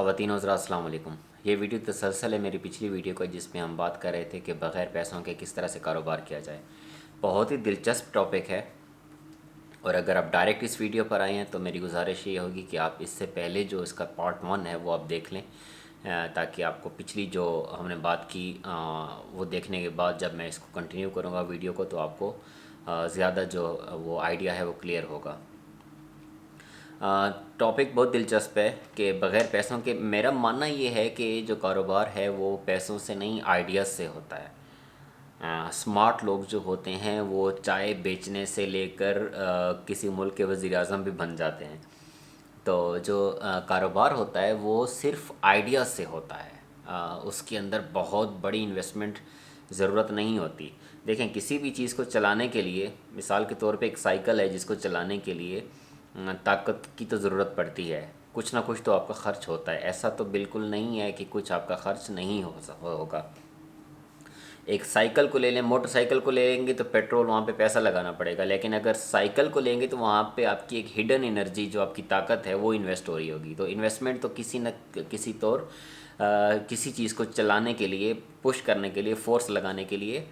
خواتین و حضرات السلام علیکم۔ یہ ویڈیو تسلسل ہے میری پچھلی ویڈیو کا، جس میں ہم بات کر رہے تھے کہ بغیر پیسوں کے کس طرح سے کاروبار کیا جائے۔ بہت ہی دلچسپ ٹاپک ہے، اور اگر آپ ڈائریکٹ اس ویڈیو پر آئے ہیں تو میری گزارش یہ ہوگی کہ آپ اس سے پہلے جو اس کا پارٹ 1 ہے وہ آپ دیکھ لیں، تاکہ آپ کو پچھلی جو ہم نے بات کی وہ دیکھنے کے بعد جب میں اس کو کنٹینیو کروں گا ویڈیو کو تو آپ کو زیادہ جو وہ آئیڈیا ہے وہ کلیئر ہوگا۔ ٹاپک بہت دلچسپ ہے کہ بغیر پیسوں کے میرا ماننا یہ ہے کہ جو کاروبار ہے وہ پیسوں سے نہیں آئیڈیاز سے ہوتا ہے۔ اسمارٹ لوگ جو ہوتے ہیں وہ چائے بیچنے سے لے کر کسی ملک کے وزیر اعظم بھی بن جاتے ہیں۔ تو جو کاروبار ہوتا ہے وہ صرف آئیڈیاز سے ہوتا ہے، اس کے اندر بہت بڑی انویسٹمنٹ ضرورت نہیں ہوتی۔ دیکھیں، کسی بھی چیز کو چلانے کے لیے، مثال کے طور پہ ایک سائیکل ہے جس کو چلانے کے لیے طاقت کی تو ضرورت پڑتی ہے، کچھ نہ کچھ تو آپ کا خرچ ہوتا ہے۔ ایسا تو بالکل نہیں ہے کہ کچھ آپ کا خرچ نہیں ہوگا۔ ایک سائیکل کو لے لیں، موٹر سائیکل کو لے لیں گے تو پیٹرول وہاں پہ پیسہ لگانا پڑے گا، لیکن اگر سائیکل کو لیں گے تو وہاں پہ آپ کی ایک ہڈن انرجی جو آپ کی طاقت ہے وہ انویسٹ ہو رہی ہوگی۔ تو انویسٹمنٹ تو کسی نہ کسی طور کسی چیز کو چلانے کے لیے، پش کرنے کے لیے، فورس لگانے کے لیے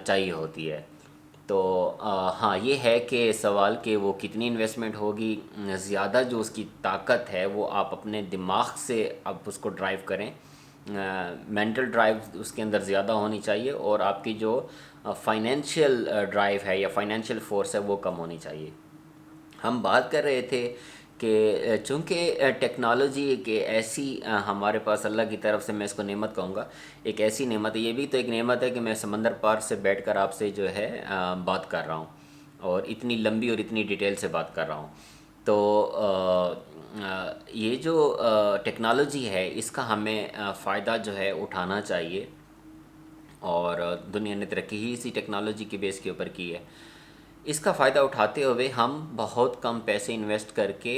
چاہیے ہوتی ہے۔ تو ہاں، یہ ہے کہ سوال کہ وہ کتنی انویسٹمنٹ ہوگی۔ زیادہ جو اس کی طاقت ہے وہ آپ اپنے دماغ سے آپ اس کو ڈرائیو کریں، مینٹل ڈرائیو اس کے اندر زیادہ ہونی چاہیے، اور آپ کی جو فائنینشیل ڈرائیو ہے یا فائنینشیل فورس ہے وہ کم ہونی چاہیے۔ ہم بات کر رہے تھے کہ چونکہ ٹیکنالوجی ایک ایسی ہمارے پاس اللہ کی طرف سے، میں اس کو نعمت کہوں گا، ایک ایسی نعمت ہے۔ یہ بھی تو ایک نعمت ہے کہ میں سمندر پار سے بیٹھ کر آپ سے جو ہے بات کر رہا ہوں، اور اتنی لمبی اور اتنی ڈیٹیل سے بات کر رہا ہوں۔ تو یہ جو ٹیکنالوجی ہے اس کا ہمیں فائدہ جو ہے اٹھانا چاہیے، اور دنیا نے ترقی ہی اسی ٹیکنالوجی کے بیس کے اوپر کی ہے۔ اس کا فائدہ اٹھاتے ہوئے ہم بہت کم پیسے انویسٹ کر کے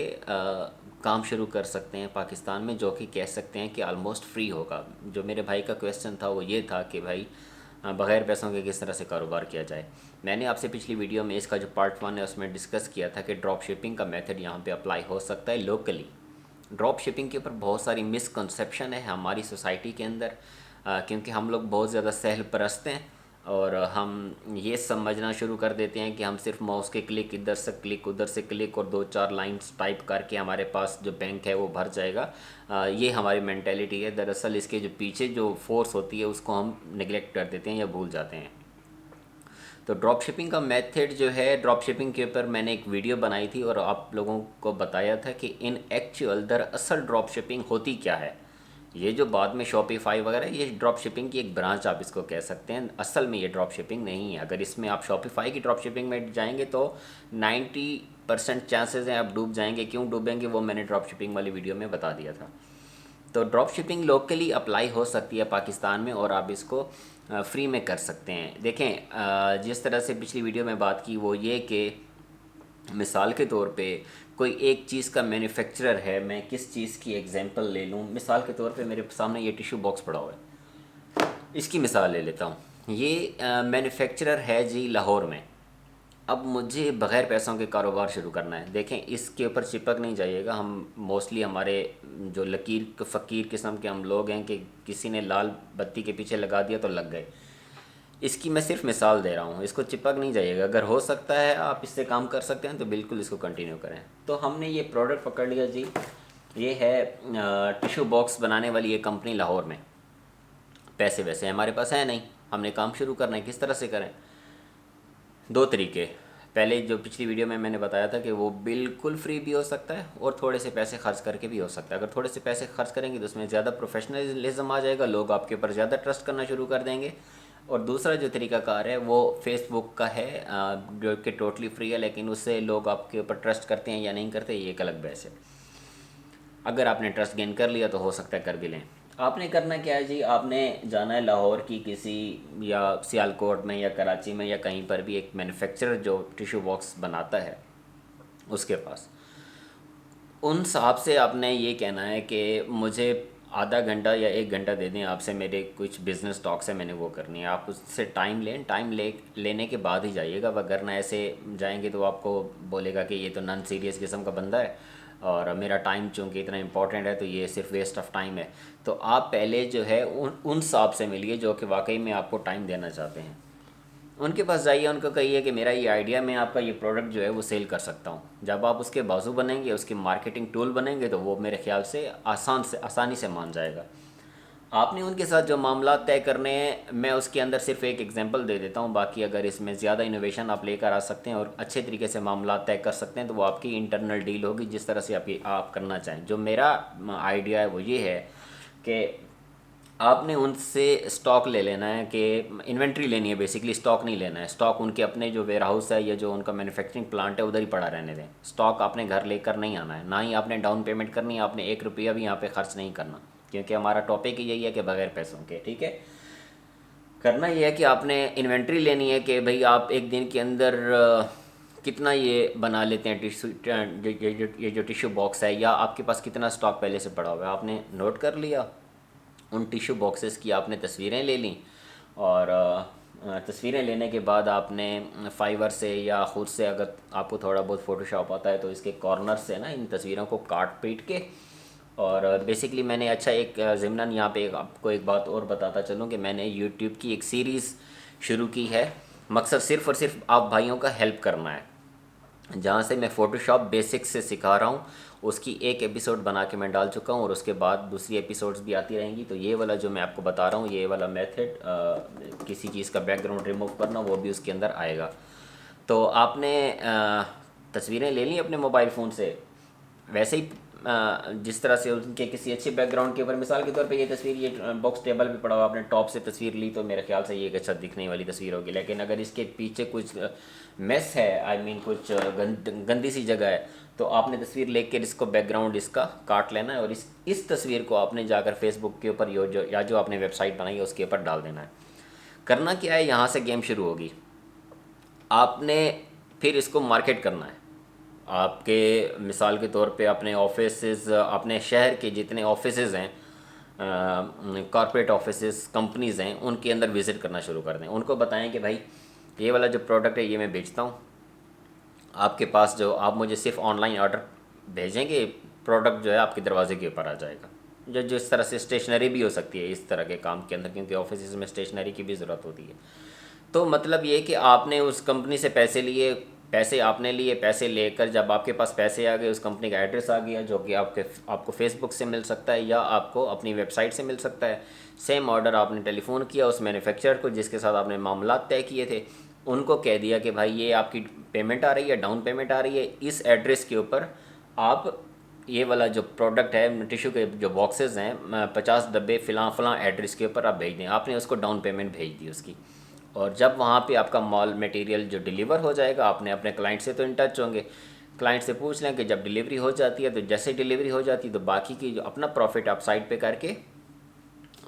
کام شروع کر سکتے ہیں پاکستان میں، جو کہ کہہ سکتے ہیں کہ آلموسٹ فری ہوگا۔ جو میرے بھائی کا کویسچن تھا وہ یہ تھا کہ بھائی بغیر پیسوں کے کس طرح سے کاروبار کیا جائے۔ میں نے آپ سے پچھلی ویڈیو میں اس کا جو پارٹ 1 ہے اس میں ڈسکس کیا تھا کہ ڈراپ شپنگ کا میتھڈ یہاں پہ اپلائی ہو سکتا ہے لوکلی۔ ڈراپ شپنگ کے اوپر بہت ساری مسکنسیپشن ہے ہماری سوسائٹی کے اندر، کیونکہ ہم لوگ بہت زیادہ سہل پرست ہیں، اور ہم یہ سمجھنا شروع کر دیتے ہیں کہ ہم صرف ماؤس کے کلک، ادھر سے کلک ادھر سے کلک، اور 2-4 لائنز ٹائپ کر کے ہمارے پاس جو بینک ہے وہ بھر جائے گا۔ یہ ہماری مینٹیلٹی ہے۔ دراصل اس کے جو پیچھے جو فورس ہوتی ہے اس کو ہم نگلیکٹ کر دیتے ہیں یا بھول جاتے ہیں۔ تو ڈراپ شپنگ کا میتھڈ جو ہے، ڈراپ شپنگ کے اوپر میں نے ایک ویڈیو بنائی تھی اور آپ لوگوں کو بتایا تھا کہ ان ایکچوئل دراصل ڈراپ شپنگ ہوتی کیا ہے۔ یہ جو بعد میں شاپیفائی وغیرہ، یہ ڈراپ شپنگ کی ایک برانچ آپ اس کو کہہ سکتے ہیں، اصل میں یہ ڈراپ شپنگ نہیں ہے۔ اگر اس میں آپ شاپیفائی کی ڈراپ شپنگ میں جائیں گے تو 90% چانسز ہیں آپ ڈوب جائیں گے۔ کیوں ڈوبیں گے وہ میں نے ڈراپ شپنگ والی ویڈیو میں بتا دیا تھا۔ تو ڈراپ شپنگ لوکلی اپلائی ہو سکتی ہے پاکستان میں، اور آپ اس کو فری میں کر سکتے ہیں۔ دیکھیں، جس طرح سے پچھلی ویڈیو میں بات کی وہ یہ کہ مثال کے طور پہ کوئی ایک چیز کا مینوفیکچرر ہے، میں کس چیز کی ایگزامپل لے لوں؟ مثال کے طور پہ میرے سامنے یہ ٹیشو باکس پڑا ہوا ہے، اس کی مثال لے لیتا ہوں۔ یہ مینوفیکچرر ہے جی لاہور میں۔ اب مجھے بغیر پیسوں کے کاروبار شروع کرنا ہے۔ دیکھیں، اس کے اوپر چپک نہیں جائیے گا۔ ہم موسٹلی ہمارے جو لکیر فقیر قسم کے ہم لوگ ہیں کہ کسی نے لال بتی کے پیچھے لگا دیا تو لگ گئے۔ اس کی میں صرف مثال دے رہا ہوں، اس کو چپک نہیں جائیے گا۔ اگر ہو سکتا ہے آپ اس سے کام کر سکتے ہیں تو بالکل اس کو کنٹینیو کریں۔ تو ہم نے یہ پروڈکٹ پکڑ لیا جی، یہ ہے ٹیشو باکس بنانے والی یہ کمپنی لاہور میں۔ پیسے ویسے ہمارے پاس ہیں نہیں، ہم نے کام شروع کرنا ہے، کس طرح سے کریں؟ 2 طریقے۔ پہلے جو پچھلی ویڈیو میں نے بتایا تھا کہ وہ بالکل فری بھی ہو سکتا ہے، اور تھوڑے سے پیسے خرچ کر کے بھی ہو سکتا ہے۔ اگر تھوڑے سے پیسے خرچ کریں گے تو اس میں زیادہ پروفیشنلزم آ جائے گا، لوگ آپ کے اوپر زیادہ ٹرسٹ کرنا شروع کر دیں گے۔ اور دوسرا جو طریقہ کار ہے وہ فیس بک کا ہے، جو کہ ٹوٹلی فری ہے، لیکن اس سے لوگ آپ کے اوپر ٹرسٹ کرتے ہیں یا نہیں کرتے یہ ایک الگ بحث ہے۔ اگر آپ نے ٹرسٹ گین کر لیا تو ہو سکتا ہے کر بھی لیں۔ آپ نے کرنا کیا ہے جی، آپ نے جانا ہے لاہور کی کسی یا سیالکوٹ میں یا کراچی میں یا کہیں پر بھی ایک مینوفیکچرر جو ٹیشو باکس بناتا ہے اس کے پاس۔ ان صاحب سے آپ نے یہ کہنا ہے کہ مجھے آدھا گھنٹہ یا 1 گھنٹہ دے دیں، آپ سے میرے کچھ بزنس ٹاکس ہے میں نے وہ کرنی ہے۔ آپ اس سے ٹائم لیں، ٹائم لینے کے بعد ہی جائیے گا، وگرنہ ایسے جائیں گے تو آپ کو بولے گا کہ یہ تو نان سیریس قسم کا بندہ ہے، اور میرا ٹائم چونکہ اتنا امپورٹنٹ ہے تو یہ صرف ویسٹ آف ٹائم ہے. تو آپ پہلے جو ہے ان صاحب سے ملیے جو کہ واقعی میں آپ کو ٹائم دینا چاہتے ہیں. ان کے پاس جائیے, ان کو کہیے کہ میرا یہ آئیڈیا, میں آپ کا یہ پروڈکٹ جو ہے وہ سیل کر سکتا ہوں. جب آپ اس کے بازو بنیں گے, اس کے مارکیٹنگ ٹول بنیں گے, تو وہ میرے خیال سے آسانی سے مان جائے گا. آپ نے ان کے ساتھ جو معاملات طے کرنے ہیں, میں اس کے اندر صرف ایک ایگزامپل دے دیتا ہوں. باقی اگر اس میں زیادہ انوویشن آپ لے کر آ سکتے ہیں اور اچھے طریقے سے معاملات طے کر سکتے ہیں, تو وہ آپ کی انٹرنل ڈیل ہوگی جس طرح سے آپ کرنا چاہیں. جو میرا آئیڈیا ہے وہ یہ ہے کہ آپ نے ان سے اسٹاک لے لینا ہے, کہ انوینٹری لینی ہے بیسکلی, اسٹاک نہیں لینا ہے. اسٹاک ان کے اپنے جو ویئر ہاؤس ہے یا جو ان کا مینوفیکچرنگ پلانٹ ہے ادھر ہی پڑا رہنے دیں. اسٹاک آپ نے گھر لے کر نہیں آنا ہے, نہ ہی آپ نے ڈاؤن پیمنٹ کرنی ہے. آپ نے 1 روپیہ بھی یہاں پہ خرچ نہیں کرنا, کیونکہ ہمارا ٹاپک ہی یہی ہے کہ بغیر پیسوں کے. ٹھیک ہے, کرنا یہ ہے کہ آپ نے انوینٹری لینی ہے کہ بھئی آپ ایک دن کے اندر کتنا یہ بنا لیتے ہیں یہ جو ٹیشو باکس ہے, یا آپ کے پاس کتنا اسٹاک پہلے سے پڑا ہوا ہے. آپ نے نوٹ کر لیا, ان ٹیشو باکسز کی آپ نے تصویریں لے لیں, اور تصویریں لینے کے بعد آپ نے فائیور سے یا خود سے, اگر آپ کو تھوڑا بہت فوٹو شاپ آتا ہے, تو اس کے کارنر سے نا ان تصویروں کو کاٹ پیٹ کے, اور بیسکلی میں نے ایک ضمناً یہاں پہ آپ کو ایک بات اور بتاتا چلوں کہ میں نے یوٹیوب کی ایک سیریز شروع کی ہے. مقصد صرف اور صرف آپ بھائیوں کا ہیلپ کرنا ہے. جہاں سے میں فوٹو شاپ بیسکس سے سکھا رہا ہوں, اس کی ایک ایپیسوڈ بنا کے میں ڈال چکا ہوں, اور اس کے بعد دوسری ایپیسوڈز بھی آتی رہیں گی. تو یہ والا جو میں آپ کو بتا رہا ہوں, یہ والا میتھڈ, کسی چیز کا بیک گراؤنڈ ریموو کرنا, وہ بھی اس کے اندر آئے گا. تو آپ نے تصویریں لے لیں اپنے موبائل فون سے, ویسے ہی جس طرح سے ان کے کسی اچھے بیک گراؤنڈ کے اوپر, مثال کے طور پہ یہ تصویر, یہ باکس ٹیبل پہ پڑا ہوا, آپ نے ٹاپ سے تصویر لی تو میرے خیال سے یہ ایک اچھا دکھنے والی تصویر ہوگی. لیکن اگر اس کے پیچھے کچھ میس ہے, کچھ گندی سی جگہ ہے, تو آپ نے تصویر لے کر اس کو بیک گراؤنڈ اس کا کاٹ لینا ہے, اور اس تصویر کو آپ نے جا کر فیس بک کے اوپر یا جو آپ نے ویب سائٹ بنائی ہے اس کے اوپر ڈال دینا ہے. کرنا کیا ہے, یہاں سے گیم شروع ہوگی. آپ نے پھر اس کو مارکیٹ کرنا ہے. آپ کے مثال کے طور پہ اپنے آفیسز, اپنے شہر کے جتنے آفیسز ہیں, کارپوریٹ آفیسز, کمپنیز ہیں, ان کے اندر وزٹ کرنا شروع کر دیں. ان کو بتائیں کہ بھائی یہ والا جو پروڈکٹ ہے یہ میں بیچتا ہوں, آپ کے پاس جو, آپ مجھے صرف آن لائن آرڈر بھیجیں گے, پروڈکٹ جو ہے آپ کے دروازے کے اوپر آ جائے گا. جو اس طرح سے اسٹیشنری بھی ہو سکتی ہے اس طرح کے کام کے اندر, کیونکہ آفیسز میں اسٹیشنری کی بھی ضرورت ہوتی ہے. تو مطلب یہ کہ آپ نے اس کمپنی سے پیسے آپ نے لیے, پیسے لے کر جب آپ کے پاس پیسے آ گئے, اس کمپنی کا ایڈریس آ گیا جو کہ آپ کو فیس بک سے مل سکتا ہے یا آپ کو اپنی ویب سائٹ سے مل سکتا ہے. سیم آرڈر آپ نے ٹیلی فون کیا اس مینوفیکچرر کو جس کے ساتھ آپ نے معاملات طے کیے تھے, ان کو کہہ دیا کہ بھائی یہ آپ کی پیمنٹ آ رہی ہے, ڈاؤن پیمنٹ آ رہی ہے, اس ایڈریس کے اوپر آپ یہ والا جو پروڈکٹ ہے, ٹیشو کے جو باکسز ہیں, 50 ڈبے فلاں ایڈریس کے اوپر آپ بھیج دیں. آپ نے اس کو ڈاؤن پیمنٹ بھیج دی اس کی, اور جب وہاں پہ آپ کا مال میٹیریل جو ڈیلیور ہو جائے گا, آپ نے اپنے کلائنٹ سے تو ان ٹچ ہوں گے, کلائنٹ سے پوچھ لیں کہ جب ڈیلیوری ہو جاتی ہے, تو جیسے ڈیلیوری ہو جاتی ہے تو باقی کی جو اپنا پروفٹ آپ سائڈ پہ کر کے,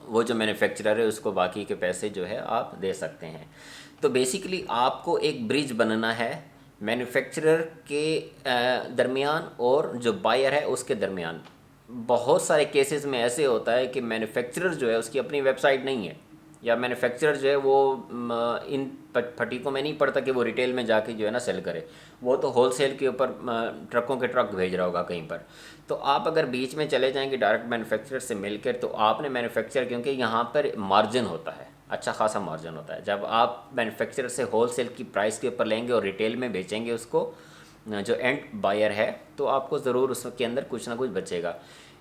وہ جو مینوفیکچرر ہے اس کو باقی کے پیسے جو ہے آپ دے سکتے ہیں. تو بیسیکلی آپ کو ایک برج بنانا ہے مینوفیکچرر کے درمیان اور جو بائر ہے اس کے درمیان. بہت سارے کیسز میں ایسے ہوتا ہے کہ مینوفیکچرر جو ہے اس کی اپنی ویب سائٹ نہیں ہے, یا مینوفیکچرر جو ہے وہ ان پھٹیکوں میں نہیں پڑتا کہ وہ ریٹیل میں جا کے جو ہے نا سیل کرے, وہ تو ہول سیل کے اوپر ٹرکوں کے ٹرک بھیج رہا ہوگا کہیں پر. تو آپ اگر بیچ میں چلے جائیں گے ڈائریکٹ مینوفیکچرر سے مل کر, تو آپ نے مینوفیکچر, کیونکہ یہاں پر مارجن ہوتا ہے, اچھا خاصا مارجن ہوتا ہے. جب آپ مینوفیکچرر سے ہول سیل کی پرائس کے اوپر لیں گے اور ریٹیل میں بیچیں گے اس کو جو اینڈ بائر ہے, تو آپ کو ضرور اس کے اندر کچھ نہ کچھ بچے گا.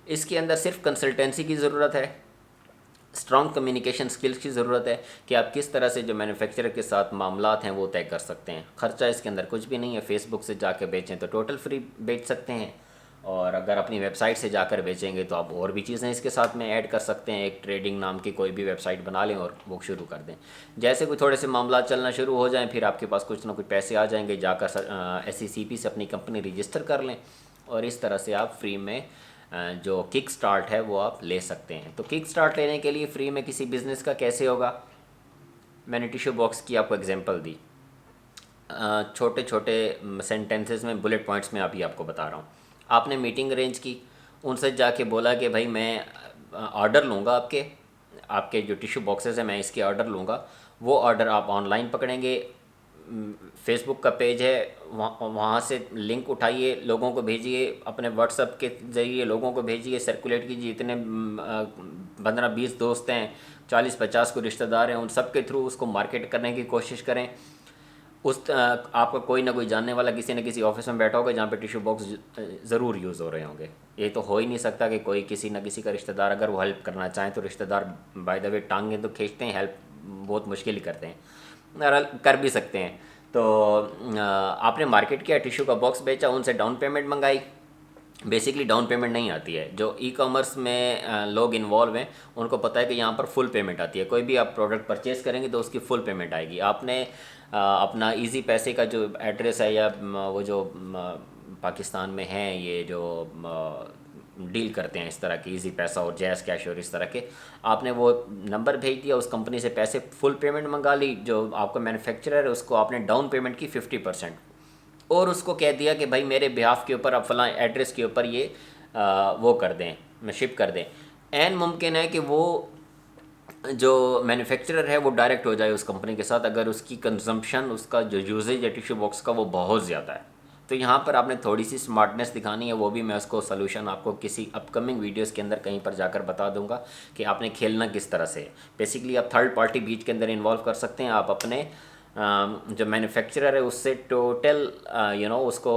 اس کے اندر صرف کنسلٹنسی کی ضرورت ہے, اسٹرانگ کمیونیکیشن سکلز کی ضرورت ہے کہ آپ کس طرح سے جو مینوفیکچرر کے ساتھ معاملات ہیں وہ طے کر سکتے ہیں. خرچہ اس کے اندر کچھ بھی نہیں ہے, فیس بک سے جا کے بیچیں تو ٹوٹل فری بیچ سکتے ہیں, اور اگر اپنی ویب سائٹ سے جا کر بیچیں گے تو آپ اور بھی چیزیں اس کے ساتھ میں ایڈ کر سکتے ہیں. ایک ٹریڈنگ نام کی کوئی بھی ویب سائٹ بنا لیں اور وہ شروع کر دیں. جیسے کوئی تھوڑے سے معاملات چلنا شروع ہو جائیں, پھر آپ کے پاس کچھ نہ کچھ پیسے آ جائیں گے, جا کر SECP سے اپنی کمپنی رجسٹر کر لیں, اور اس طرح سے آپ فری میں جو کک سٹارٹ ہے وہ آپ لے سکتے ہیں. تو کک سٹارٹ لینے کے لیے فری میں کسی بزنس کا کیسے ہوگا, میں نے ٹیشو باکس کی آپ کو اگزامپل دی, چھوٹے چھوٹے سینٹینسز میں بلٹ پوائنٹس میں آپ کو بتا رہا ہوں. آپ نے میٹنگ ارینج کی, ان سے جا کے بولا کہ بھائی میں آرڈر لوں گا, آپ کے جو ٹیشو باکسز ہیں میں اس کے آرڈر لوں گا. وہ آرڈر آپ آن لائن پکڑیں گے, فیس بک کا پیج ہے وہاں سے لنک اٹھائیے، لوگوں کو بھیجیے، اپنے واٹس ایپ کے ذریعے لوگوں کو بھیجیے، سرکولیٹ کیجیے، اتنے 15-20 دوست ہیں، 40-50 کو رشتہ دار ہیں، ان سب کے تھرو اس کو مارکیٹ کرنے کی کوشش کریں۔ آپ کا کوئی نہ کوئی جاننے والا کسی نہ کسی آفس میں بیٹھا ہوگا جہاں پہ ٹیشو باکس ضرور یوز ہو رہے ہوں گے۔ یہ تو ہو ہی نہیں سکتا کہ کوئی کسی نہ کسی کا رشتہ دار اگر وہ ہیلپ کرنا چاہیں تو رشتہ دار بائی دا وے ٹانگیں تو کھینچتے ہیں، ہیلپ بہت مشکل ہی کرتے ہیں، بہرحال کر بھی سکتے ہیں۔ تو آپ نے مارکیٹ کیا، ٹیشو کا باکس بیچا، ان سے ڈاؤن پیمنٹ منگائی۔ بیسکلی ڈاؤن پیمنٹ نہیں آتی ہے، جو ای کامرس میں لوگ انوالو ہیں ان کو پتہ ہے کہ یہاں پر فل پیمنٹ آتی ہے۔ کوئی بھی آپ پروڈکٹ پرچیز کریں گے تو اس کی فل پیمنٹ آئے گی۔ آپ نے اپنا ایزی پیسے کا جو ایڈریس ہے، یا وہ جو پاکستان میں ہیں یہ جو ڈیل کرتے ہیں اس طرح کی، ایزی پیسہ اور جیز کیش اور اس طرح کے، آپ نے وہ نمبر بھیج دیا، اس کمپنی سے پیسے فل پیمنٹ منگا لی، جو آپ کا مینوفیکچرر ہے اس کو آپ نے ڈاؤن پیمنٹ کی 50%، اور اس کو کہہ دیا کہ بھائی میرے بیہاف کے اوپر آپ فلاں ایڈریس کے اوپر یہ وہ کر دیں، شپ کر دیں۔ عین ممکن ہے کہ وہ جو مینوفیکچرر ہے وہ ڈائریکٹ ہو جائے اس کمپنی کے ساتھ، اگر اس کی کنزمپشن، اس کا جو یوزیج ہے ٹیشو باکس کا وہ بہت زیادہ ہے۔ تو یہاں پر آپ نے تھوڑی سی سمارٹنیس دکھانی ہے، وہ بھی میں اس کو سلوشن آپ کو کسی اپ کمنگ ویڈیوز کے اندر کہیں پر جا کر بتا دوں گا کہ آپ نے کھیلنا کس طرح سے ہے۔ بیسکلی آپ تھرڈ پارٹی بیچ کے اندر انوالو کر سکتے ہیں، آپ اپنے جو مینوفیکچرر ہے اس سے ٹوٹل اس کو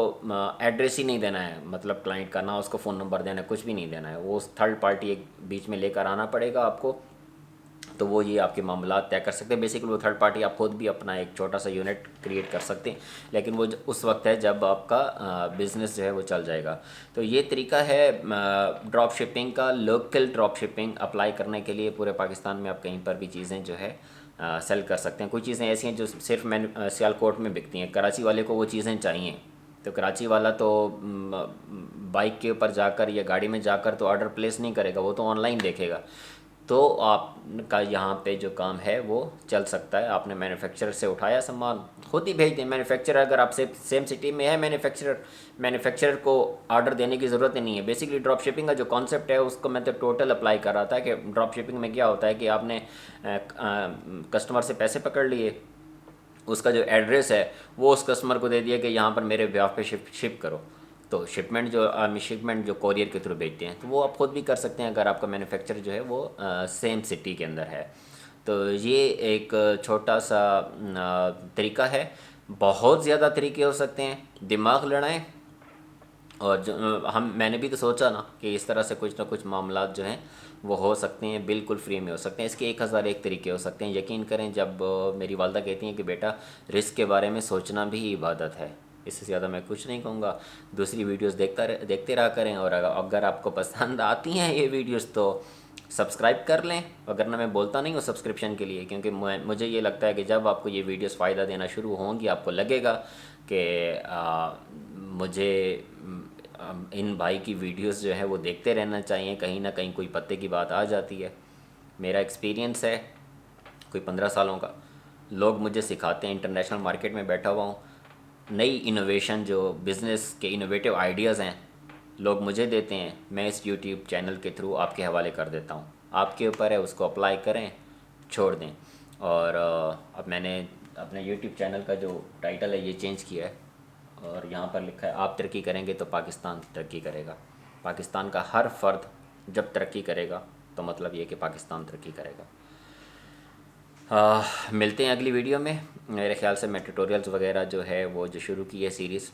ایڈریس ہی نہیں دینا ہے، مطلب کلائنٹ کا، نہ اس کو فون نمبر دینا ہے، کچھ بھی نہیں دینا ہے، وہ تھرڈ پارٹی ایک بیچ میں لے کر آنا پڑے گا آپ کو، تو وہ یہ آپ کے معاملات طے کر سکتے ہیں۔ بیسیکلی وہ تھرڈ پارٹی آپ خود بھی اپنا ایک چھوٹا سا یونٹ کریٹ کر سکتے ہیں، لیکن وہ اس وقت ہے جب آپ کا بزنس جو ہے وہ چل جائے گا۔ تو یہ طریقہ ہے ڈراپ شپنگ کا، لوکل ڈراپ شپنگ اپلائی کرنے کے لیے پورے پاکستان میں آپ کہیں پر بھی چیزیں جو ہے سیل کر سکتے ہیں۔ کچھ چیزیں ایسی ہیں جو صرف سیالکوٹ میں بکتی ہیں، کراچی والے کو وہ چیزیں چاہیے، تو کراچی والا تو بائک کے اوپر جا کر یا گاڑی میں جا کر تو آرڈر پلیس نہیں کرے گا، وہ تو آن لائن دیکھے گا۔ تو آپ کا یہاں پہ جو کام ہے وہ چل سکتا ہے، آپ نے مینوفیکچرر سے اٹھایا سامان، خود ہی بھیج دیں۔ مینوفیکچرر اگر آپ سے سیم سٹی میں ہے مینوفیکچرر کو آرڈر دینے کی ضرورت ہی نہیں ہے۔ بیسکلی ڈراپ شپنگ کا جو کانسیپٹ ہے اس کو میں تو ٹوٹل اپلائی کر رہا تھا کہ ڈراپ شپنگ میں کیا ہوتا ہے کہ آپ نے کسٹمر سے پیسے پکڑ لیے، اس کا جو ایڈریس ہے وہ اس کسٹمر کو دے دیا کہ یہاں پر میرے بیہاف پہ شپ کرو، تو شپمنٹ جو کوریئر کے تھرو بھیجتے ہیں تو وہ آپ خود بھی کر سکتے ہیں اگر آپ کا مینوفیکچر جو ہے وہ سیم سٹی کے اندر ہے۔ تو یہ ایک چھوٹا سا طریقہ ہے، بہت زیادہ طریقے ہو سکتے ہیں، دماغ لڑائیں۔ اور میں نے بھی تو سوچا نا کہ اس طرح سے کچھ نہ کچھ معاملات جو ہیں وہ ہو سکتے ہیں، بالکل فری میں ہو سکتے ہیں۔ اس کے 1001 طریقے ہو سکتے ہیں۔ یقین کریں جب میری والدہ کہتی ہیں کہ بیٹا رزق کے بارے میں سوچنا بھی عبادت ہے، اس سے زیادہ میں کچھ نہیں کہوں گا۔ دوسری ویڈیوز دیکھتے رہا کریں، اور اگر آپ کو پسند آتی ہیں یہ ویڈیوز تو سبسکرائب کر لیں، وگرنہ میں بولتا نہیں ہوں سبسکرپشن کے لیے، کیونکہ مجھے یہ لگتا ہے کہ جب آپ کو یہ ویڈیوز فائدہ دینا شروع ہوں گی آپ کو لگے گا کہ مجھے ان بھائی کی ویڈیوز جو ہے وہ دیکھتے رہنا چاہیے، کہیں نہ کہیں کوئی پتے کی بات آ جاتی ہے۔ میرا ایکسپیرینس ہے کوئی 15 سالوں کا، لوگ مجھے سکھاتے ہیں، انٹرنیشنل مارکیٹ میں بیٹھا ہوا ہوں، نئی انوویشن جو بزنس کے انوویٹیو آئیڈیاز ہیں لوگ مجھے دیتے ہیں، میں اس یوٹیوب چینل کے تھرو آپ کے حوالے کر دیتا ہوں۔ آپ کے اوپر ہے اس کو اپلائی کریں، چھوڑ دیں۔ اور اب میں نے اپنے یوٹیوب چینل کا جو ٹائٹل ہے یہ چینج کیا ہے، اور یہاں پر لکھا ہے آپ ترقی کریں گے تو پاکستان ترقی کرے گا۔ پاکستان کا ہر فرد جب ترقی کرے گا تو مطلب یہ کہ پاکستان ترقی کرے گا۔ ملتے ہیں اگلی ویڈیو میں۔ میرے خیال سے میں ٹیوٹوریلز وغیرہ جو ہے وہ جو شروع کی ہے سیریز،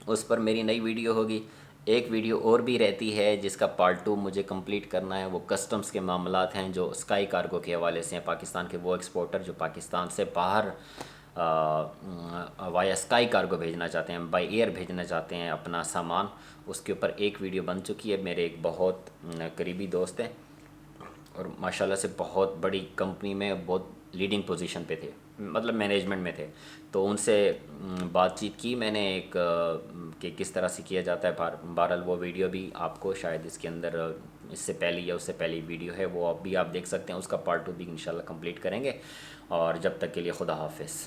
اس پر میری نئی ویڈیو ہوگی۔ ایک ویڈیو اور بھی رہتی ہے جس کا پارٹ 2 مجھے کمپلیٹ کرنا ہے، وہ کسٹمز کے معاملات ہیں جو اسکائی کارگو کے حوالے سے ہیں۔ پاکستان کے وہ ایکسپورٹر جو پاکستان سے باہر وایا اسکائی کارگو بھیجنا چاہتے ہیں، بائی ایئر بھیجنا چاہتے ہیں اپنا سامان، اس کے اوپر ایک ویڈیو بن چکی ہے۔ میرے ایک بہت قریبی دوست ہیں اور ماشاءاللہ سے بہت بڑی کمپنی میں بہت لیڈنگ پوزیشن پہ تھے، مطلب مینجمنٹ میں تھے، تو ان سے بات چیت کی میں نے ایک کہ کس طرح سے کیا جاتا ہے۔ بہرحال وہ ویڈیو بھی آپ کو شاید اس کے اندر اس سے پہلی یا اس سے پہلی ویڈیو ہے وہ اب بھی آپ دیکھ سکتے ہیں، اس کا پارٹ 2 بھی انشاءاللہ کمپلیٹ کریں گے۔ اور جب تک کے لیے خدا حافظ۔